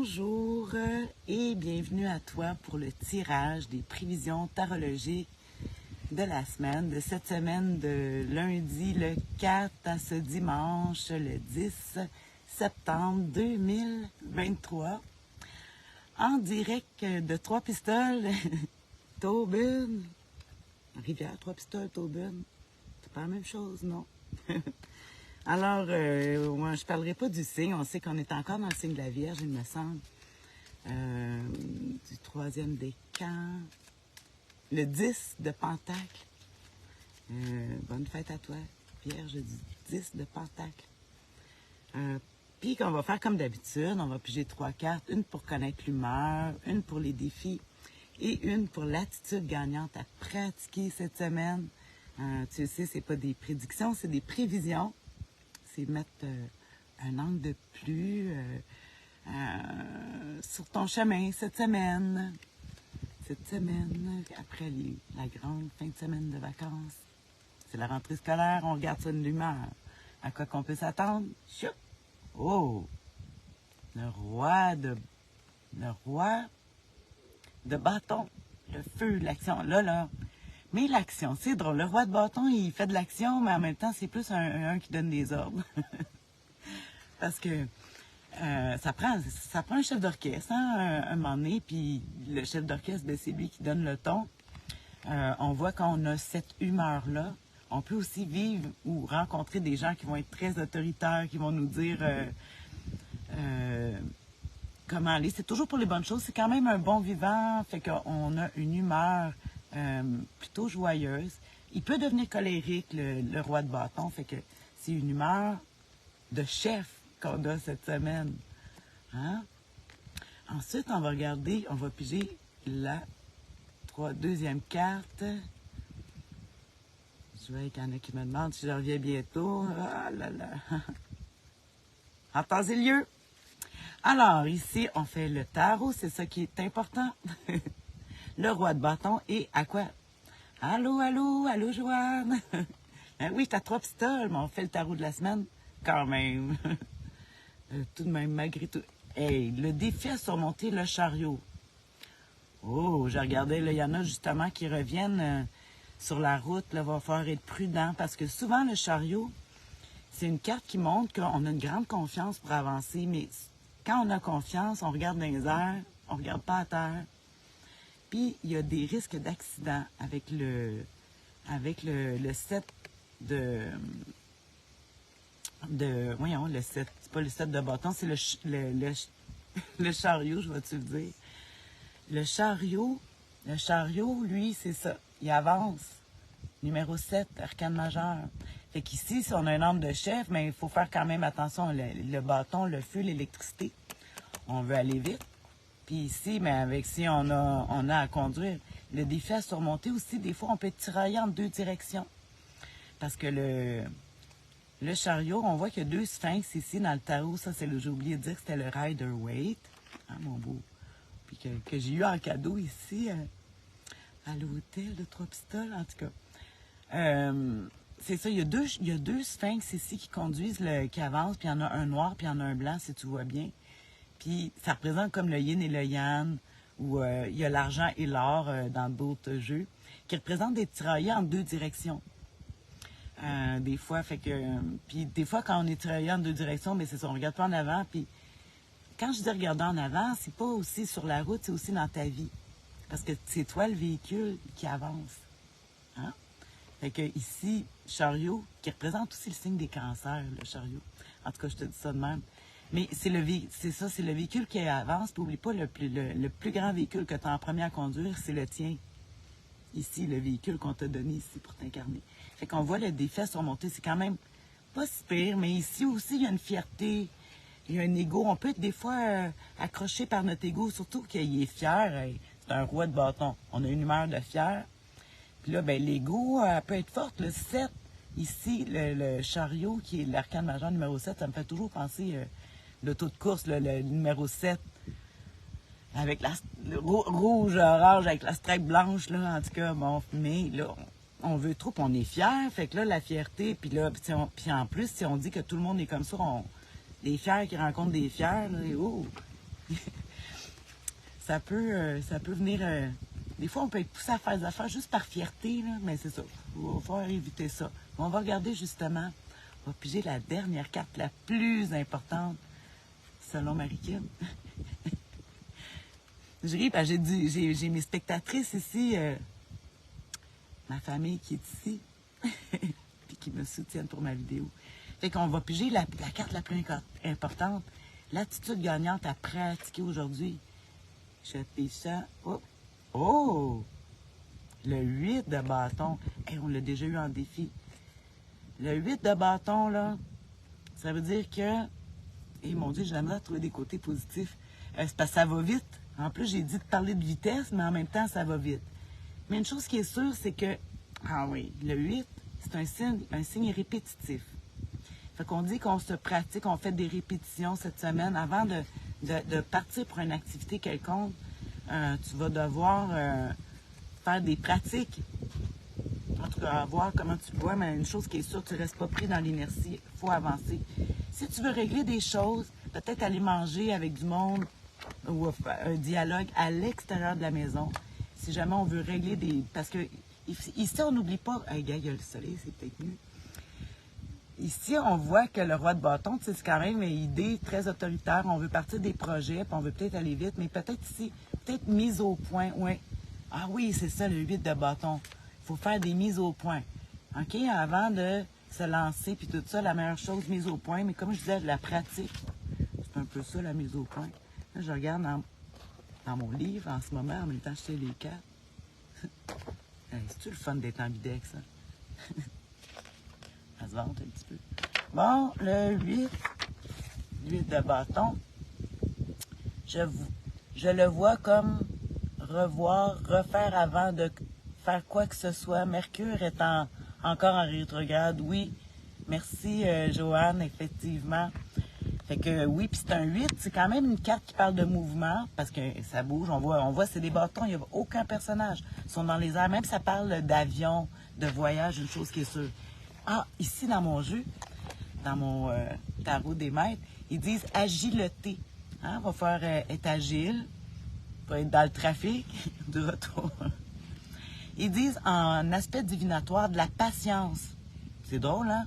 Bonjour et bienvenue à toi pour le tirage des prévisions tarologiques de la semaine, de cette semaine de lundi le 4 à ce dimanche le 10 septembre 2023. En direct de Trois-Pistoles, Tobin. Rivière Trois-Pistoles, Tobin. C'est pas la même chose, non? Alors, moi, je parlerai pas du signe. On sait qu'on est encore dans le signe de la Vierge, il me semble. Du troisième décan. Le 10 de Pentacle. Bonne fête à toi, Vierge, du 10 de Pentacle. Puis qu'on va faire comme d'habitude. On va piger 3 cartes. Une pour connaître l'humeur, une pour les défis et une pour l'attitude gagnante à pratiquer cette semaine. Tu sais, c'est pas des prédictions, c'est des prévisions. C'est mettre un angle de pluie sur ton chemin cette semaine. Cette semaine, après la grande fin de semaine de vacances. C'est la rentrée scolaire, on regarde ça de l'humeur. À quoi qu'on peut s'attendre? Choup! Oh! Le roi de bâton. Le feu, l'action. Là. Mais l'action, c'est drôle. Le roi de bâton, il fait de l'action, mais en même temps, c'est plus un qui donne des ordres. Parce que ça prend un chef d'orchestre, hein, un moment donné, puis le chef d'orchestre, ben, c'est lui qui donne le ton. On voit qu'on a cette humeur-là. On peut aussi vivre ou rencontrer des gens qui vont être très autoritaires, qui vont nous dire comment aller. C'est toujours pour les bonnes choses. C'est quand même un bon vivant, fait qu'on a une humeur plutôt joyeuse. Il peut devenir colérique, le roi de bâton, fait que c'est une humeur de chef qu'on a cette semaine. Hein? Ensuite, on va regarder, on va piger la deuxième carte. Je vois qu'il y en a qui me demandent si je reviens bientôt. Ah là là! En temps et lieu. Alors, ici, on fait le tarot, c'est ça qui est important. Le roi de bâton et à quoi? Allô, Joanne? Ben oui, t'as 3 pistoles, mais on fait le tarot de la semaine quand même. Tout de même, malgré tout. Hey, le défi à surmonter le chariot. Oh, j'ai regardé, là, il y en a justement qui reviennent sur la route. Là, va falloir être prudent parce que souvent, le chariot, c'est une carte qui montre qu'on a une grande confiance pour avancer, mais quand on a confiance, on regarde dans les airs, on regarde pas à terre. Puis, il y a des risques d'accident avec le 7 voyons, le 7, c'est pas le 7 de bâton, c'est le chariot, je vais-tu le dire. Le chariot, lui, c'est ça, il avance. Numéro 7, arcane majeur. Fait qu'ici, si on a un ordre de chef, mais il faut faire quand même attention, le bâton, le feu, l'électricité. On veut aller vite. Puis ici, mais si on a à conduire, le défi à surmonter aussi, des fois, on peut être tiraillé en 2 directions. Parce que le chariot, on voit qu'il y a 2 sphinx ici dans le tarot. Ça, j'ai oublié de dire que c'était le Rider-Waite. Hein, mon beau. Puis que j'ai eu en cadeau ici à l'hôtel de Trois-Pistoles, en tout cas. C'est ça, il y a deux sphinx ici qui conduisent, qui avancent, puis il y en a un noir, puis il y en a un blanc, si tu vois bien. Puis ça représente comme le yin et le yang, où il y a l'argent et l'or dans d'autres jeux, qui représentent des tirailleurs en 2 directions. Des fois, puis des fois, quand on est tiraillé en 2 directions, mais c'est ça, on regarde pas en avant. Puis quand je dis regarder en avant, c'est pas aussi sur la route, c'est aussi dans ta vie. Parce que c'est toi le véhicule qui avance. Hein? Fait que ici, chariot, qui représente aussi le signe des cancers, le chariot. En tout cas, je te dis ça de même. Mais c'est le véhicule qui avance. Puis n'oublie pas, le plus grand véhicule que tu as en premier à conduire, c'est le tien. Ici, le véhicule qu'on t'a donné ici pour t'incarner. Fait qu'on voit le défi à surmonter. C'est quand même pas si pire, mais ici aussi, il y a une fierté. Il y a un ego. On peut être des fois accroché par notre ego, surtout qu'il est fier. Hey, c'est un roi de bâton. On a une humeur de fier. Puis là, ben, l'ego peut être forte. Le 7, ici, le chariot, qui est l'arcane majeur numéro 7, ça me fait toujours penser l'auto de course, le numéro 7, avec le rouge, orange, avec la stripe blanche, là, en tout cas, bon, mais là, on veut trop, puis on est fiers, fait que là, la fierté, puis là, puis en plus, si on dit que tout le monde est comme ça, des fiers qui rencontrent des fiers, là, et oh, Ça peut venir... des fois, on peut être poussé à faire des affaires juste par fierté, là, mais c'est ça. Il va falloir éviter ça. On va regarder justement, on va piger la dernière carte la plus importante, selon Marie-Kim. Je ris parce que j'ai mes spectatrices ici, ma famille qui est ici, puis qui me soutiennent pour ma vidéo. Fait qu'on va piger la carte la plus importante, l'attitude gagnante à pratiquer aujourd'hui. Je pige ça. Oh! Oh! Le 8 de bâton. Hey, on l'a déjà eu en défi. Le 8 de bâton, là, ça veut dire que... Eh mon Dieu, j'ai la misère à trouver des côtés positifs. C'est parce que ça va vite. En plus, j'ai dit de parler de vitesse, mais en même temps, ça va vite. Mais une chose qui est sûre, c'est que... Ah oui, le 8, c'est un signe répétitif. Fait qu'on dit qu'on se pratique, on fait des répétitions cette semaine. Avant de partir pour une activité quelconque, tu vas devoir faire des pratiques. En tout cas, voir comment tu vois, mais une chose qui est sûre, tu ne restes pas pris dans l'inertie. Il faut avancer. Si tu veux régler des choses, peut-être aller manger avec du monde ou un dialogue à l'extérieur de la maison. Si jamais on veut régler des... Parce que ici, on n'oublie pas... Hey, gars, il y a le soleil, c'est peut-être mieux. Ici, on voit que le roi de bâton, c'est quand même une idée très autoritaire. On veut partir des projets, puis on veut peut-être aller vite, mais peut-être ici, peut-être mise au point. Ouais. Ah oui, c'est ça, le 8 de bâton. Il faut faire des mises au point. OK? Avant de se lancer, puis tout ça, la meilleure chose, mise au point. Mais comme je disais, la pratique, c'est un peu ça, la mise au point. Là, je regarde dans mon livre en ce moment, en même temps, je fais les cartes. Hey, c'est-tu le fun d'être ambidex, ça? Ça se vante un petit peu. Bon, le 8 de bâton, je le vois comme refaire avant de faire quoi que ce soit. Mercure est encore en rétrograde, oui. Merci, Joanne, effectivement. Fait que oui, puis c'est un 8, c'est quand même une carte qui parle de mouvement, parce que ça bouge, on voit c'est des bâtons, il n'y a aucun personnage. Ils sont dans les airs, même ça parle d'avion, de voyage, une chose qui est sûre. Ah, ici dans mon jeu, dans mon tarot des maîtres, ils disent agilité. Hein? On va faire être agile, pour être dans le trafic, de retour. Ils disent en aspect divinatoire de la patience. C'est drôle, hein?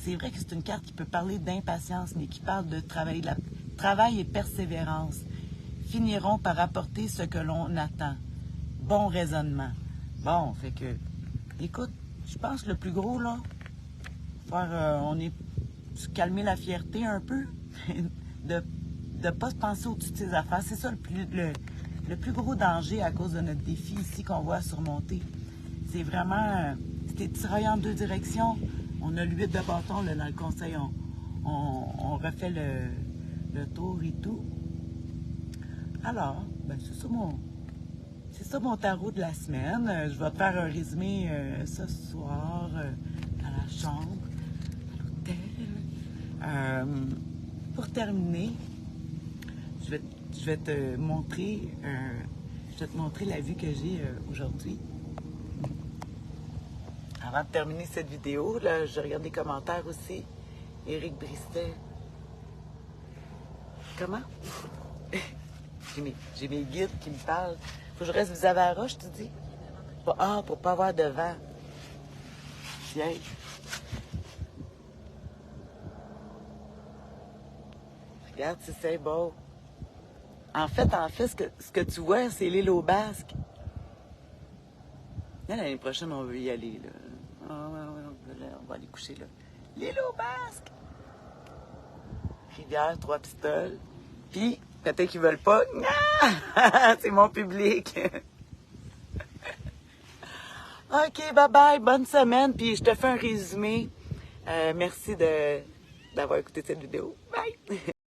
C'est vrai que c'est une carte qui peut parler d'impatience, mais qui parle de travail. Travail et persévérance finiront par apporter ce que l'on attend. Bon raisonnement. Bon, fait que, écoute, je pense que le plus gros, là, on est calmer la fierté un peu, de ne pas se penser au-dessus de ses affaires. C'est ça le plus gros danger à cause de notre défi ici qu'on voit surmonter. C'est vraiment, c'était tiraillé en deux directions. On a le 8 de bâton là, dans le conseil, on refait le tour et tout. Alors, ben, c'est ça mon tarot de la semaine. Je vais te faire un résumé ce soir à la chambre, à l'hôtel. Pour terminer, je vais te montrer la vue que j'ai aujourd'hui. Avant de terminer cette vidéo, là, je regarde les commentaires aussi. Éric Bristet. Comment? J'ai mes guides qui me parlent. Faut que je reste vis-à-vis à la roche, tu dis? Pour pas avoir de vent. Tiens. Regarde si c'est beau. En fait, ce que tu vois, c'est l'île aux Basques. L'année prochaine, on veut y aller, là. On va aller coucher, là. L'île aux Basques! Rivière, Trois-Pistoles. Puis, peut-être qu'ils veulent pas. C'est mon public. OK, bye-bye. Bonne semaine. Puis, je te fais un résumé. Merci d'avoir écouté cette vidéo. Bye!